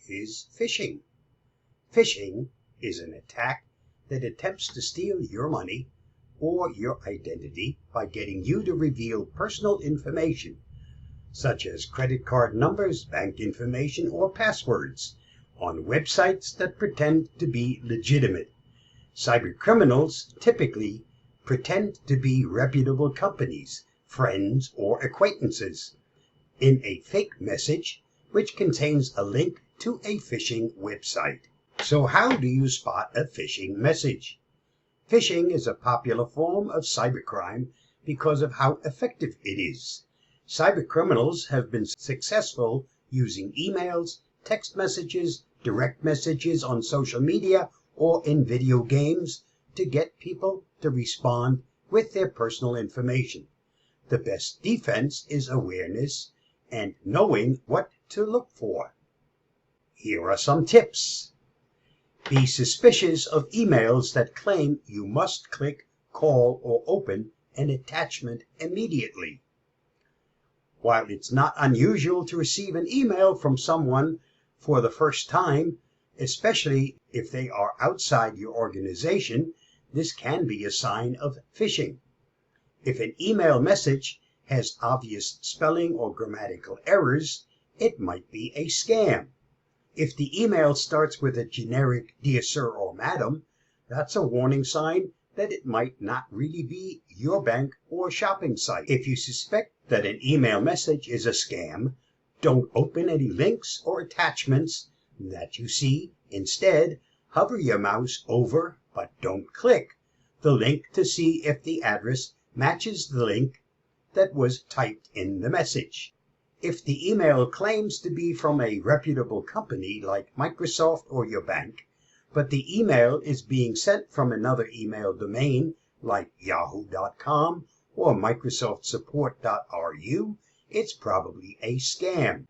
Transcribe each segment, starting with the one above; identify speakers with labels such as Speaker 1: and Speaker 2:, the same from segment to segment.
Speaker 1: is phishing. Phishing is an attack that attempts to steal your money or your identity by getting you to reveal personal information, such as credit card numbers, bank information, or passwords, on websites that pretend to be legitimate. Cybercriminals typically pretend to be reputable companies, friends, or acquaintances in a fake message which contains a link to a phishing website. So how do you spot a phishing message? Phishing is a popular form of cybercrime because of how effective it is. Cybercriminals have been successful using emails, text messages, direct messages on social media, or in video games to get people to respond with their personal information. The best defense is awareness and knowing what to look for. Here are some tips. Be suspicious of emails that claim you must click, call, or open an attachment immediately. While it's not unusual to receive an email from someone for the first time, especially if they are outside your organization, this can be a sign of phishing. If an email message has obvious spelling or grammatical errors, it might be a scam. If the email starts with a generic "Dear Sir" or "Madam," that's a warning sign that it might not really be your bank or shopping site. If you suspect that an email message is a scam, don't open any links or attachments that you see. Instead, hover your mouse over, but don't click, the link to see if the address matches the link that was typed in the message. If the email claims to be from a reputable company like Microsoft or your bank, but the email is being sent from another email domain like yahoo.com or microsoftsupport.ru, it's probably a scam.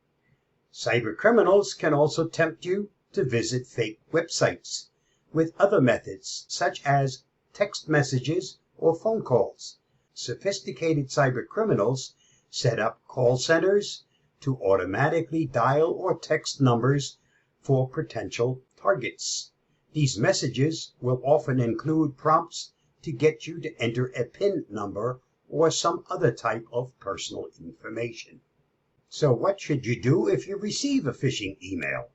Speaker 1: Cybercriminals can also tempt you to visit fake websites with other methods such as text messages or phone calls. Sophisticated cybercriminals set up call centers to automatically dial or text numbers for potential targets. These messages will often include prompts to get you to enter a PIN number or some other type of personal information. So what should you do if you receive a phishing email?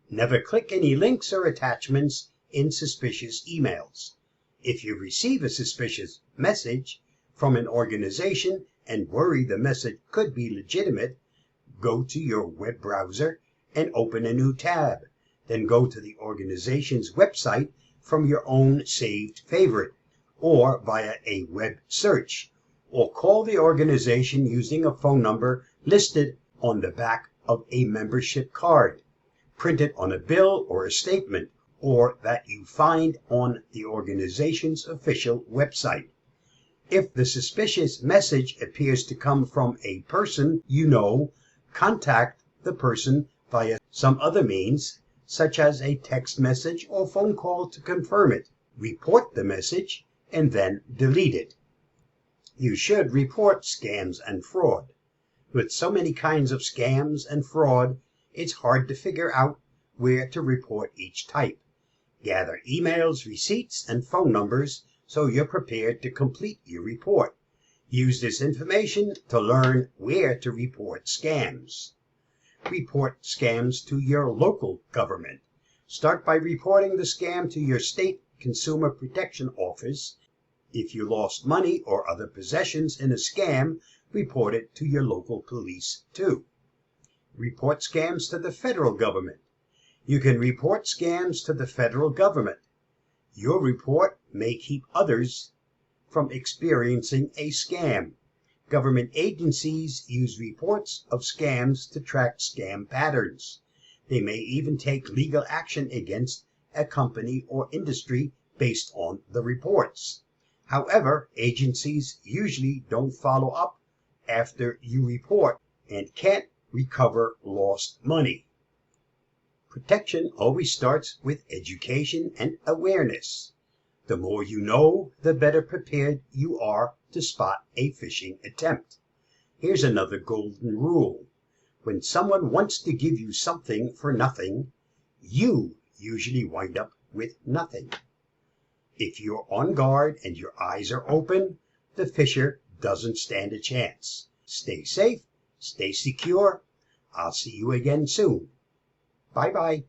Speaker 1: Never click any links or attachments in suspicious emails. If you receive a suspicious message from an organization and worry the message could be legitimate, go to your web browser and open a new tab. Then go to the organization's website from your own saved favorite or via a web search, or call the organization using a phone number listed on the back of a membership card, printed on a bill or a statement, or that you find on the organization's official website. If the suspicious message appears to come from a person you know, contact the person via some other means, such as a text message or phone call to confirm it. Report the message and then delete it. You should report scams and fraud. With so many kinds of scams and fraud, it's hard to figure out where to report each type. Gather emails, receipts, and phone numbers so you're prepared to complete your report. Use this information to learn where to report scams. Report scams to your local government. Start by reporting the scam to your state consumer protection office. If you lost money or other possessions in a scam, report it to your local police too. Report scams to the federal government. You can report scams to the federal government. Your report may keep others from experiencing a scam. Government agencies use reports of scams to track scam patterns. They may even take legal action against a company or industry based on the reports. However, agencies usually don't follow up after you report and can't recover lost money. Protection always starts with education and awareness. The more you know, the better prepared you are to spot a phishing attempt. Here's another golden rule. When someone wants to give you something for nothing, you usually wind up with nothing. If you're on guard and your eyes are open, the phisher doesn't stand a chance. Stay safe, stay secure. I'll see you again soon. Bye-bye.